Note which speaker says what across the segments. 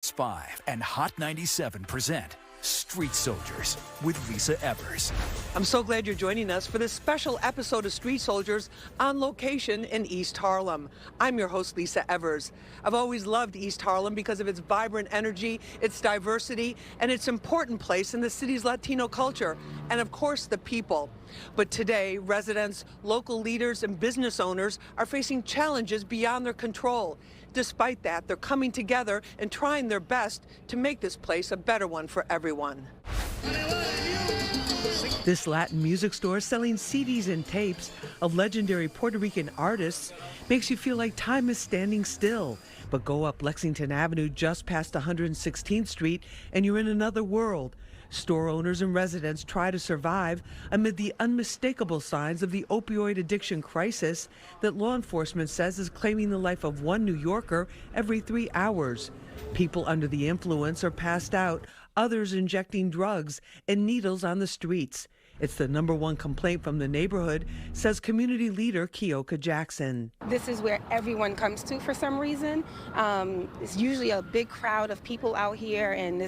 Speaker 1: Fox 5 and Hot 97 present Street Soldiers with Lisa Evers.
Speaker 2: I'm so glad you're joining us for this special episode of Street Soldiers on location in East Harlem. I'm your host, Lisa Evers. I've always loved East Harlem because of its vibrant energy, its diversity, and its important place in the city's Latino culture, and of course, the people. But today, residents, local leaders, and business owners are facing challenges beyond their control. Despite that, they're coming together and trying their best to make this place a better one for everyone. This Latin music store selling CDs and tapes of legendary Puerto Rican artists makes you feel like time is standing still. But go up Lexington Avenue just past 116th Street and you're in another world. Store owners and residents try to survive amid the unmistakable signs of the opioid addiction crisis that law enforcement says is claiming the life of one New Yorker every 3 hours. People under the influence are passed out, others injecting drugs and needles on the streets. It's the #1 complaint from the neighborhood, says community leader Keoka Jackson.
Speaker 3: This is where everyone comes to for some reason. It's usually a big crowd of people out here, and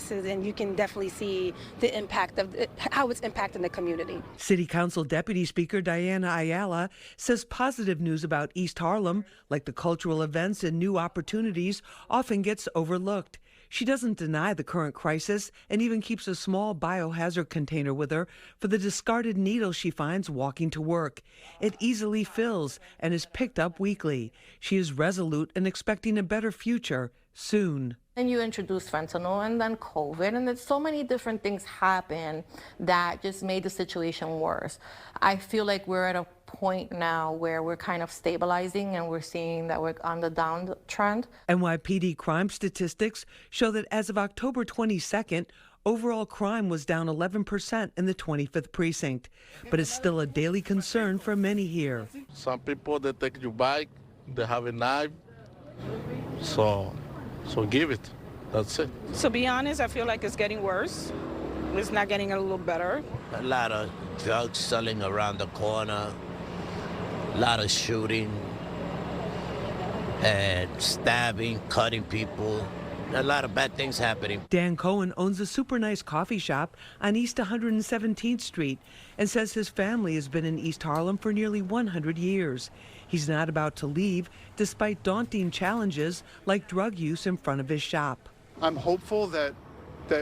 Speaker 3: you can definitely see the impact of how it's impacting the community.
Speaker 2: City Council Deputy Speaker Diana Ayala says positive news about East Harlem, like the cultural events and new opportunities, often gets overlooked. She doesn't deny the current crisis and even keeps a small biohazard container with her for the discarded needles she finds walking to work. It easily fills and is picked up weekly. She is resolute and expecting a better future soon.
Speaker 4: And you introduce fentanyl and then COVID, and then so many different things happen that just made the situation worse. I feel like we're at a point now where we're kind of stabilizing and we're seeing that we're on the downtrend.
Speaker 2: NYPD crime statistics show that as of October 22nd, overall crime was down 11% in the 25th precinct, but it's still a daily concern for many here.
Speaker 5: Some people, they take your bike, they have a knife, so give it. That's it.
Speaker 6: To be honest, I feel like it's getting worse. It's not getting a little better.
Speaker 7: A lot of drugs selling around the corner, a lot of shooting and stabbing, cutting people. A lot of bad things happening.
Speaker 2: Dan Cohen owns a super nice coffee shop on East 117th Street and says his family has been in East Harlem for nearly 100 years. He's not about to leave despite daunting challenges like drug use in front of his shop.
Speaker 8: I'm hopeful that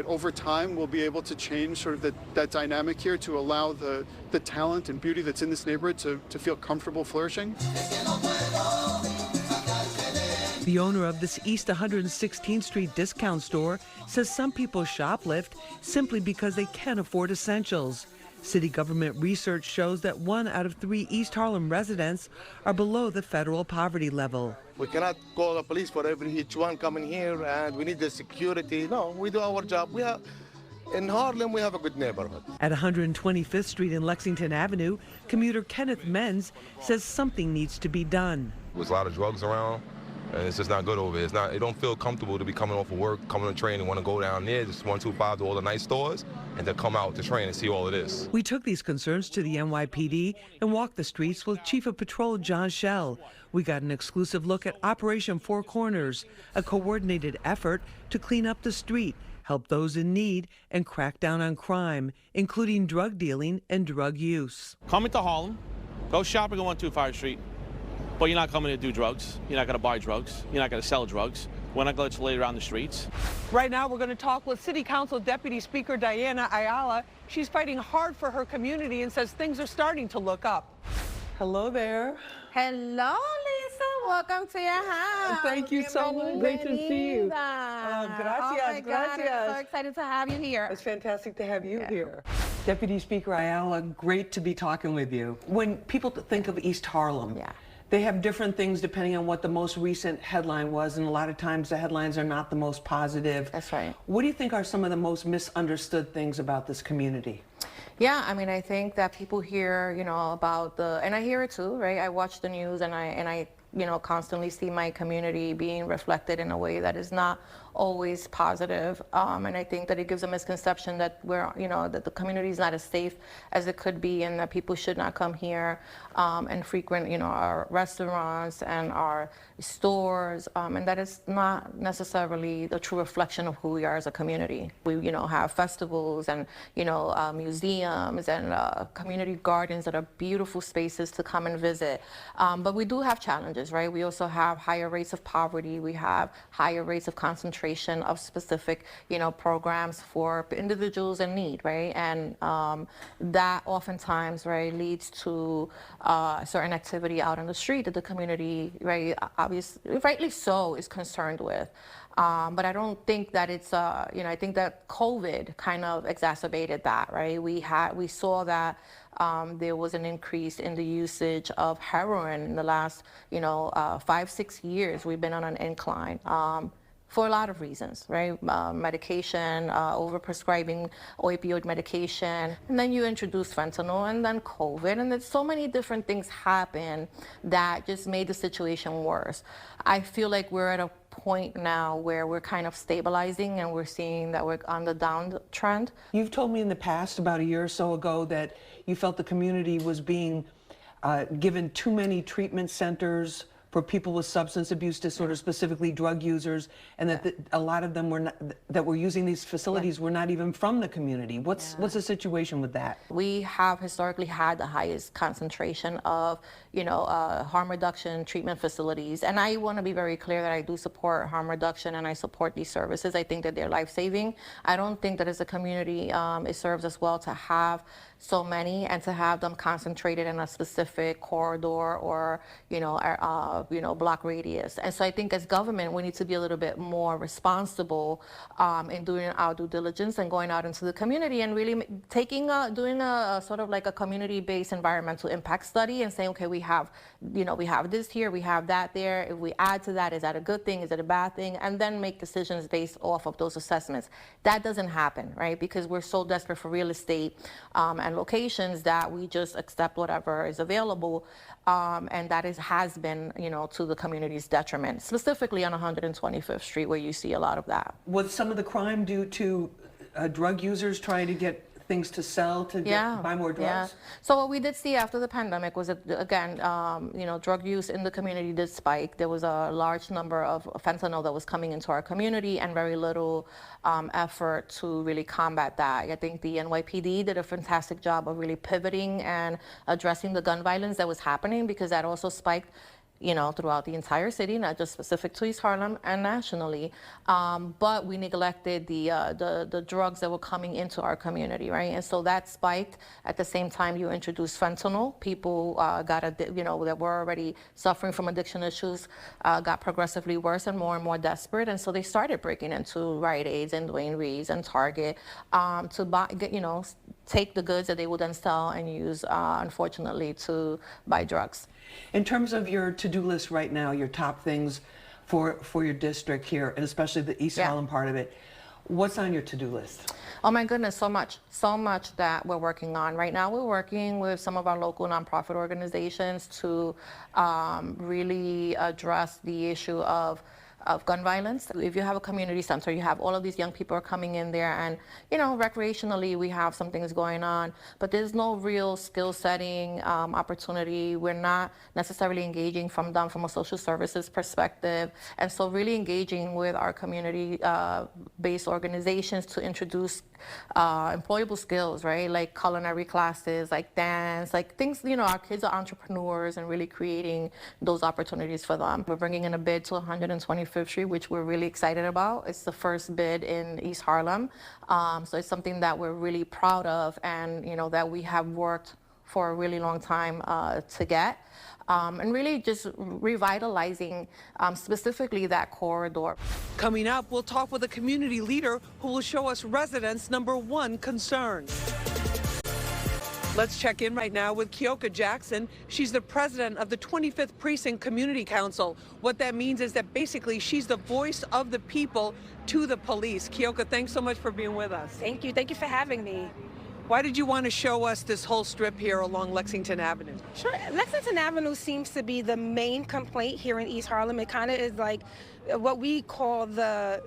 Speaker 8: over time we'll be able to change sort of that dynamic here to allow the talent and beauty that's in this neighborhood to feel comfortable flourishing.
Speaker 2: The owner of this East 116th Street discount store says some people shoplift simply because they can't afford essentials. City government research shows that 1 out of 3 East Harlem residents are below the federal poverty level.
Speaker 9: We cannot call the police for each one coming here, and we need the security. No, we do our job. In Harlem, we have a good neighborhood.
Speaker 2: At 125th Street and Lexington Avenue, commuter Kenneth Menz says something needs to be done.
Speaker 10: There's a lot of drugs around, and it's just not good over here. It don't feel comfortable to be coming off of work, coming on the train and want to go down there, just 125 to all the nice stores, and to come out the train and see all of this.
Speaker 2: We took these concerns to the NYPD and walked the streets with Chief of Patrol John Schell. We got an exclusive look at Operation Four Corners, a coordinated effort to clean up the street, help those in need, and crack down on crime, including drug dealing and drug use.
Speaker 11: Come into Harlem, go shopping on 125 Street. But you're not coming to do drugs. You're not going to buy drugs. You're not going to sell drugs. We're not going to let you lay around the streets.
Speaker 2: Right now, we're going to talk with City Council Deputy Speaker Diana Ayala. She's fighting hard for her community and says things are starting to look up. Hello there.
Speaker 4: Hello, Lisa. Welcome to your house.
Speaker 2: Thank you so much. Great to see you. Gracias,
Speaker 4: oh my God,
Speaker 2: gracias.
Speaker 4: I'm so excited to have you here.
Speaker 2: It's fantastic to have you here. Deputy Speaker Ayala, great to be talking with you. When people think of East Harlem, they have different things depending on what the most recent headline was, and a lot of times the headlines are not the most positive.
Speaker 4: That's right.
Speaker 2: What do you think are some of the most misunderstood things about this community?
Speaker 4: Yeah, I mean, I think that people hear, about and I hear it too, right? I watch the news and I constantly see my community being reflected in a way that is not always positive. And I think that it gives a misconception that that the community is not as safe as it could be, and that people should not come here and frequent, our restaurants and our stores. And that is not necessarily the true reflection of who we are as a community. We, have festivals and, museums and community gardens that are beautiful spaces to come and visit. But we do have challenges, right? We also have higher rates of poverty. We have higher rates of concentration of specific, programs for individuals in need, right? And that oftentimes, right, leads to certain activity out on the street that the community, right, obviously, rightly so, is concerned with. But I don't think that it's, I think that COVID kind of exacerbated that, right? We saw that there was an increase in the usage of heroin in the last, 5-6 years. We've been on an incline. For a lot of reasons, right? Medication, overprescribing opioid medication, and then you introduce fentanyl, and then COVID, and then so many different things happen that just made the situation worse. I feel like we're at a point now where we're kind of stabilizing, and we're seeing that we're on the downtrend.
Speaker 2: You've told me in the past, about a year or so ago, that you felt the community was being given too many treatment centers for people with substance abuse disorders, specifically drug users, and that a lot of them that were using these facilities were not even from the community. What's the situation with that?
Speaker 4: We have historically had the highest concentration of, harm reduction treatment facilities, and I want to be very clear that I do support harm reduction and I support these services. I think that they're life-saving. I don't think that as a community it serves us well to have so many and to have them concentrated in a specific corridor or block radius. And so I think as government we need to be a little bit more responsible in doing our due diligence and going out into the community and really doing a sort of like a community-based environmental impact study and saying, okay, we have this here, we have that there. If we add to that, is that a good thing? Is it a bad thing? And then make decisions based off of those assessments. That doesn't happen, right? Because we're so desperate for real estate and locations that we just accept whatever is available, and that has been, to the community's detriment, specifically on 125th Street, where you see a lot of that.
Speaker 2: Was some of the crime due to drug users trying to get things to sell to buy more drugs?
Speaker 4: Yeah. So what we did see after the pandemic was that, again, drug use in the community did spike. There was a large number of fentanyl that was coming into our community and very little effort to really combat that. I think the NYPD did a fantastic job of really pivoting and addressing the gun violence that was happening, because that also spiked throughout the entire city, not just specific to East Harlem, and nationally. But we neglected the drugs that were coming into our community, right? And so that spiked. At the same time, you introduced fentanyl. People that were already suffering from addiction issues got progressively worse and more desperate. And so they started breaking into Rite Aids and Dwayne Reed's and Target to buy, take the goods that they would then sell and use, unfortunately, to buy drugs.
Speaker 2: In terms of your to-do list right now, your top things for your district here, and especially the East Harlem part of it, what's on your to-do list?
Speaker 4: Oh my goodness, so much that we're working on. Right now we're working with some of our local nonprofit organizations to really address the issue of gun violence. If you have a community center, you have all of these young people are coming in there, and recreationally we have some things going on, but there's no real skill setting opportunity. We're not necessarily engaging from a social services perspective, and so really engaging with our community based organizations to introduce employable skills, right? Like culinary classes, like dance, like things, our kids are entrepreneurs, and really creating those opportunities for them. We're bringing in a bid to 125th Street, which we're really excited about. It's the first bid in East Harlem. So it's something that we're really proud of, and that we have worked for a really long time to get. And really just revitalizing specifically that corridor.
Speaker 2: Coming up, we'll talk with a community leader who will show us residents' #1 concern. Let's check in right now with Keoka Jackson. She's the president of the 25th Precinct Community Council. What that means is that basically she's the voice of the people to the police. Keoka, thanks so much for being with us.
Speaker 3: Thank you. Thank you for having me.
Speaker 2: Why did you want to show us this whole strip here along Lexington Avenue?
Speaker 3: Sure. Lexington Avenue seems to be the main complaint here in East Harlem. It kind of is like what we call the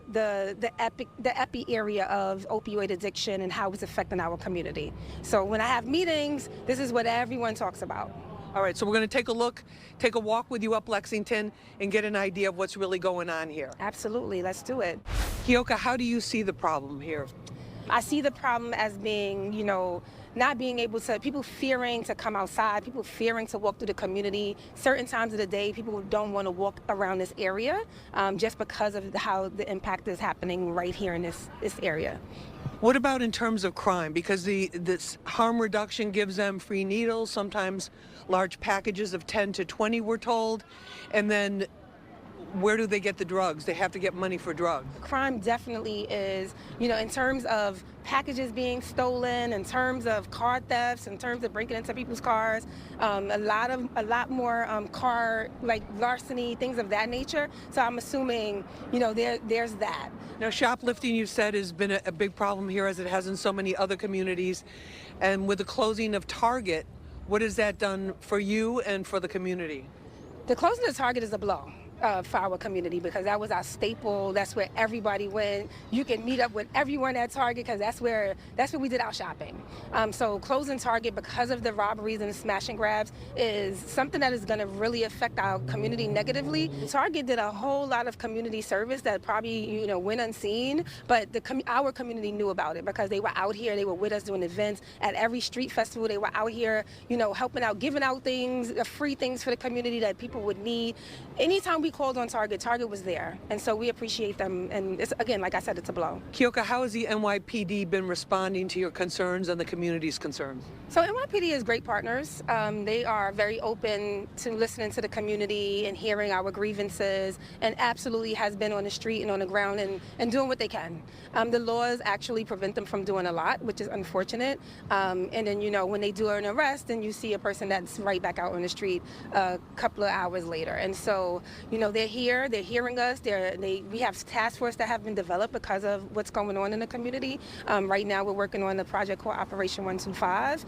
Speaker 3: epi area of opioid addiction and how it's affecting our community. So when I have meetings, this is what everyone talks about.
Speaker 2: All right, so we're going to take a walk with you up Lexington and get an idea of what's really going on here.
Speaker 3: Absolutely, let's do it.
Speaker 2: Kioka, how do you see the problem here?
Speaker 3: I see the problem as being, not being able to, people fearing to come outside, people fearing to walk through the community. Certain times of the day, people don't want to walk around this area just because of how the impact is happening right here in this area.
Speaker 2: What about in terms of crime? Because this harm reduction gives them free needles, sometimes large packages of 10 to 20, we're told, and then where do they get the drugs? They have to get money for drugs.
Speaker 3: Crime definitely is, in terms of packages being stolen, in terms of car thefts, in terms of breaking into people's cars, a lot more car like larceny, things of that nature. So I'm assuming, there's that.
Speaker 2: Now, shoplifting, you said, has been a big problem here, as it has in so many other communities. And with the closing of Target, what has that done for you and for the community?
Speaker 3: The closing of Target is a blow for our community, because that was our staple. That's where everybody went. You can meet up with everyone at Target because that's where we did our shopping. So closing Target because of the robberies and the smash and grabs is something that is going to really affect our community negatively. Target did a whole lot of community service that probably went unseen, but our community knew about it because they were out here. They were with us doing events at every street festival. They were out here, helping out, giving out things, free things for the community that people would need. Anytime we called on Target, Target was there. And so we appreciate them. And it's, again, like I said, it's a blow.
Speaker 2: Kioka, how has the NYPD been responding to your concerns and the community's concerns?
Speaker 3: So NYPD is great partners. They are very open to listening to the community and hearing our grievances, and absolutely has been on the street and on the ground and doing what they can. The laws actually prevent them from doing a lot, which is unfortunate. And then, when they do an arrest, then you see a person that's right back out on the street a couple of hours later. And so, they're here, they're hearing us. We have task force that have been developed because of what's going on in the community. Right now, we're working on the project called Operation 125.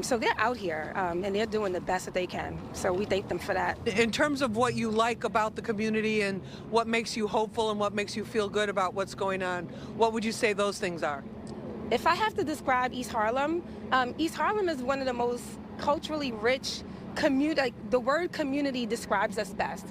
Speaker 3: So they're out here and they're doing the best that they can. So we thank them for that.
Speaker 2: In terms of what you like about the community and what makes you hopeful and what makes you feel good about what's going on, what would you say those things are?
Speaker 3: If I have to describe East Harlem is one of the most culturally rich community. The word community describes us best.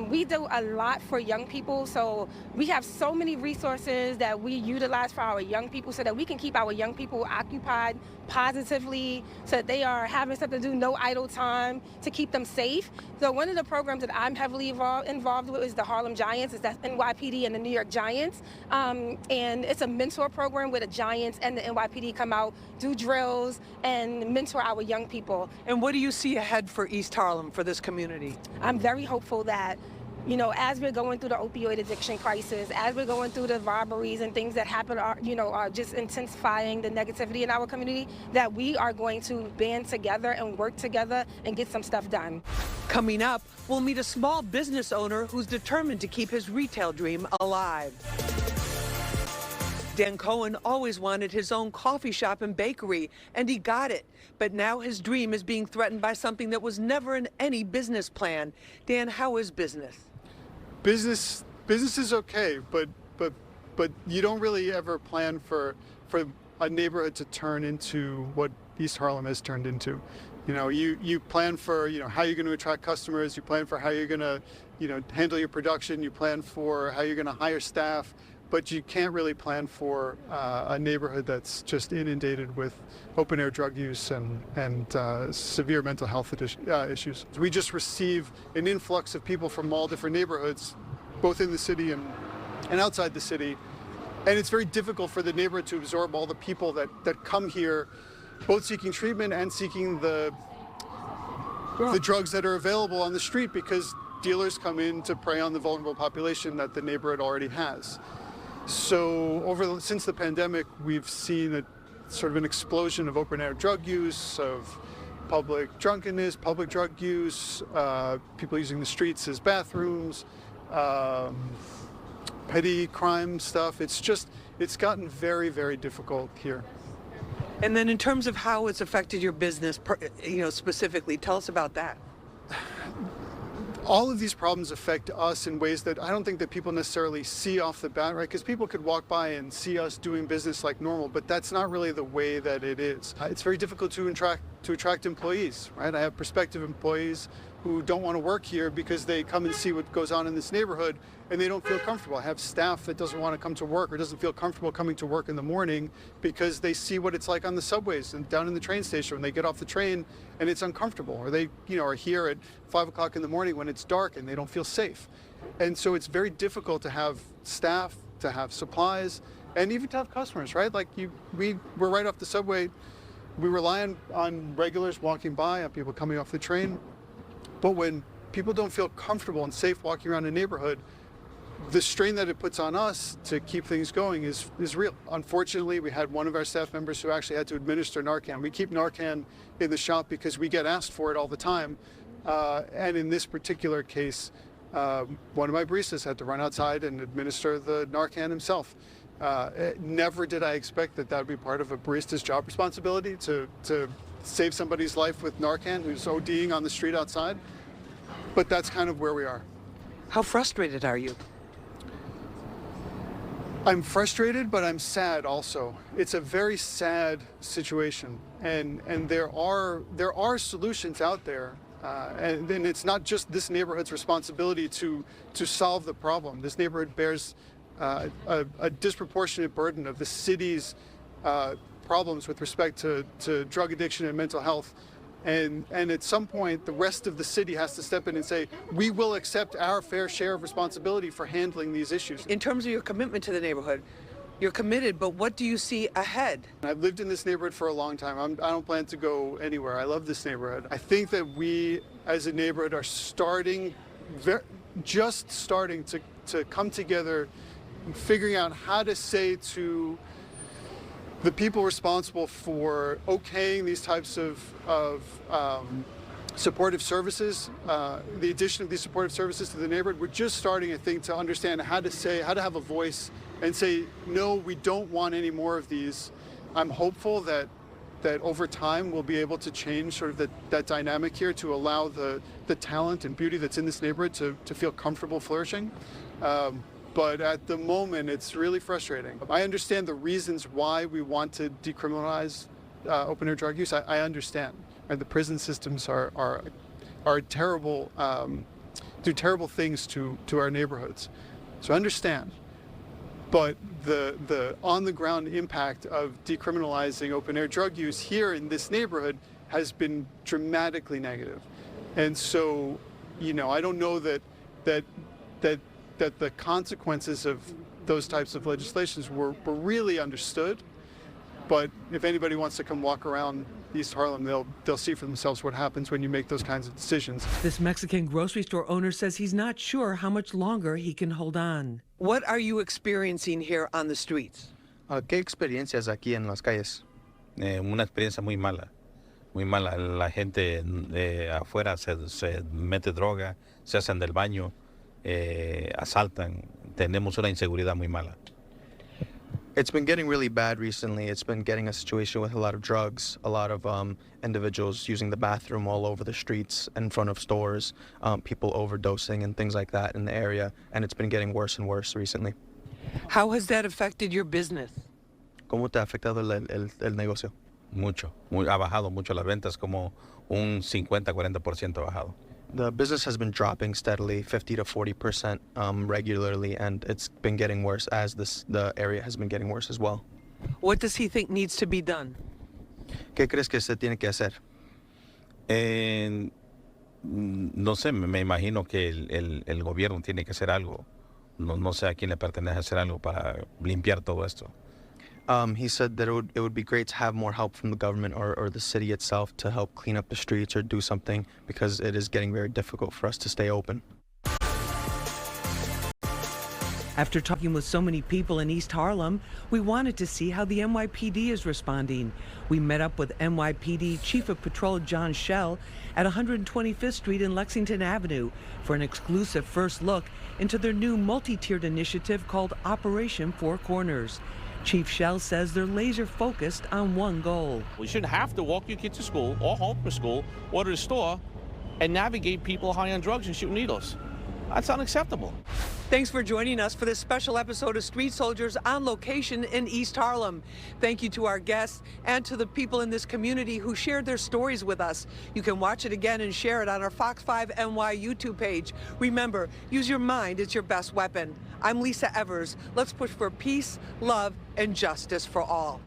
Speaker 3: We do a lot for young people, so we have so many resources that we utilize for our young people so that we can keep our young people occupied positively, so that they are having something to do, no idle time, to keep them safe. So one of the programs that I'm heavily involved with is the Harlem Giants. That's NYPD and the New York Giants. And it's a mentor program where the Giants and the NYPD come out, do drills, and mentor our young people.
Speaker 2: And what do you see ahead for East Harlem, for this community?
Speaker 3: I'm very hopeful that, as we're going through the opioid addiction crisis, as we're going through the robberies and things that happen are just intensifying the negativity in our community, that we are going to band together and work together and get some stuff done.
Speaker 2: Coming up, we'll meet a small business owner who's determined to keep his retail dream alive. Dan Cohen always wanted his own coffee shop and bakery, and he got it. But now his dream is being threatened by something that was never in any business plan. Dan, how is business?
Speaker 8: Business is okay, but you don't really ever plan for a neighborhood to turn into what East Harlem has turned into. You plan for how you're going to attract customers. You plan for how you're going to handle your production. You plan for how you're going to hire staff. But you can't really plan for a neighborhood that's just inundated with open-air drug use and severe mental health issues. We just receive an influx of people from all different neighborhoods, both in the city and outside the city. And it's very difficult for the neighborhood to absorb all the people that come here, both seeking treatment and seeking the drugs that are available on the street, because dealers come in to prey on the vulnerable population that the neighborhood already has. So since the pandemic, we've seen an explosion of open-air drug use, of public drunkenness, public drug use, people using the streets as bathrooms, petty crime stuff. It's gotten very, very difficult here.
Speaker 2: And then in terms of how it's affected your business, specifically, tell us about that.
Speaker 8: All of these problems affect us in ways that I don't think that people necessarily see off the bat, right? Because people could walk by and see us doing business like normal, but that's not really the way that it is. It's very difficult to attract employees, right? I have prospective employees who don't want to work here because they come and see what goes on in this neighborhood and they don't feel comfortable. I have staff that doesn't want to come to work or doesn't feel comfortable coming to work in the morning because they see what it's like on the subways and down in the train station when they get off the train and it's uncomfortable, or they are here at 5 o'clock in the morning when it's dark and they don't feel safe. And so it's very difficult to have staff, to have supplies, and even to have customers, right? Like we're right off the subway. We rely on regulars walking by, on people coming off the train. But when people don't feel comfortable and safe walking around a neighborhood, the strain that it puts on us to keep things going is real. Unfortunately, we had one of our staff members who actually had to administer Narcan. We keep Narcan in the shop because we get asked for it all the time. And in this particular case, one of my baristas had to run outside and administer the Narcan himself. Never did I expect that would be part of a barista's job responsibility to save somebody's life with Narcan who's ODing on the street outside. But that's kind of where we are.
Speaker 2: How frustrated are you?
Speaker 8: I'm frustrated, but I'm sad also. It's a very sad situation, and there are solutions out there, and then it's not just this neighborhood's responsibility to solve the problem. This neighborhood bears a disproportionate burden of the city's problems with respect to drug addiction and mental health. And at some point, the rest of the city has to step in and say, we will accept our fair share of responsibility for handling these issues.
Speaker 2: In terms of your commitment to the neighborhood, you're committed, but what do you see ahead?
Speaker 8: I've lived in this neighborhood for a long time. I don't plan to go anywhere. I love this neighborhood. I think that we, as a neighborhood, are just starting to come together, figuring out how to say to the people responsible for okaying these types of supportive services, the addition of these supportive services to the neighborhood, we're just starting, I think, to understand how to have a voice and say, no, we don't want any more of these. I'm hopeful that over time we'll be able to change sort of that dynamic here to allow the talent and beauty that's in this neighborhood to feel comfortable flourishing. But at the moment, it's really frustrating. I understand the reasons why we want to decriminalize open-air drug use. I understand. Right? The prison systems are terrible, do terrible things to our neighborhoods. So I understand. But the on-the-ground impact of decriminalizing open-air drug use here in this neighborhood has been dramatically negative. And so, I don't know that the consequences of those types of legislations were really understood. But if anybody wants to come walk around East Harlem, they'll see for themselves what happens when you make those kinds of decisions.
Speaker 2: This Mexican grocery store owner says he's not sure how much longer he can hold on. What are you experiencing here on the streets?
Speaker 12: ¿Qué experiencias aquí en las calles?
Speaker 13: Una experiencia muy mala. Muy mala. La gente afuera se mete droga, se hacen del baño. Asaltan. Tenemos una inseguridad muy mala.
Speaker 12: It's been getting really bad recently. It's been getting a situation with a lot of drugs, a lot of individuals using the bathroom all over the streets, in front of stores, people overdosing and things like that in the area. And it's been getting worse and worse recently.
Speaker 2: How has that affected your business?
Speaker 12: ¿Cómo te ha afectado el negocio?
Speaker 13: Mucho. Ha bajado mucho las ventas, como un 50-40% ha bajado.
Speaker 12: The business has been dropping steadily, 50 to 40% regularly, and it's been getting worse as the area has been getting worse as well.
Speaker 2: What does he think needs to be done?
Speaker 12: ¿Qué crees que se tiene que hacer?
Speaker 13: No sé, me imagino que el gobierno tiene que hacer algo. No sé a quién le pertenece hacer algo para limpiar todo esto.
Speaker 12: He said that it would be great to have more help from the government or the city itself to help clean up the streets or do something, because it is getting very difficult for us to stay open.
Speaker 2: After talking with so many people in East Harlem, we wanted to see how the NYPD is responding. We met up with NYPD Chief of Patrol John Schell at 125th Street and Lexington Avenue for an exclusive first look into their new multi-tiered initiative called Operation Four Corners. Chief Schell says they're laser focused on one goal.
Speaker 11: We shouldn't have to walk your kid to school or home from school or to the store and navigate people high on drugs and shoot needles. That's unacceptable.
Speaker 2: Thanks for joining us for this special episode of Street Soldiers on location in East Harlem. Thank you to our guests and to the people in this community who shared their stories with us. You can watch it again and share it on our Fox 5 NY YouTube page. Remember, use your mind, it's your best weapon. I'm Lisa Evers. Let's push for peace, love, and justice for all.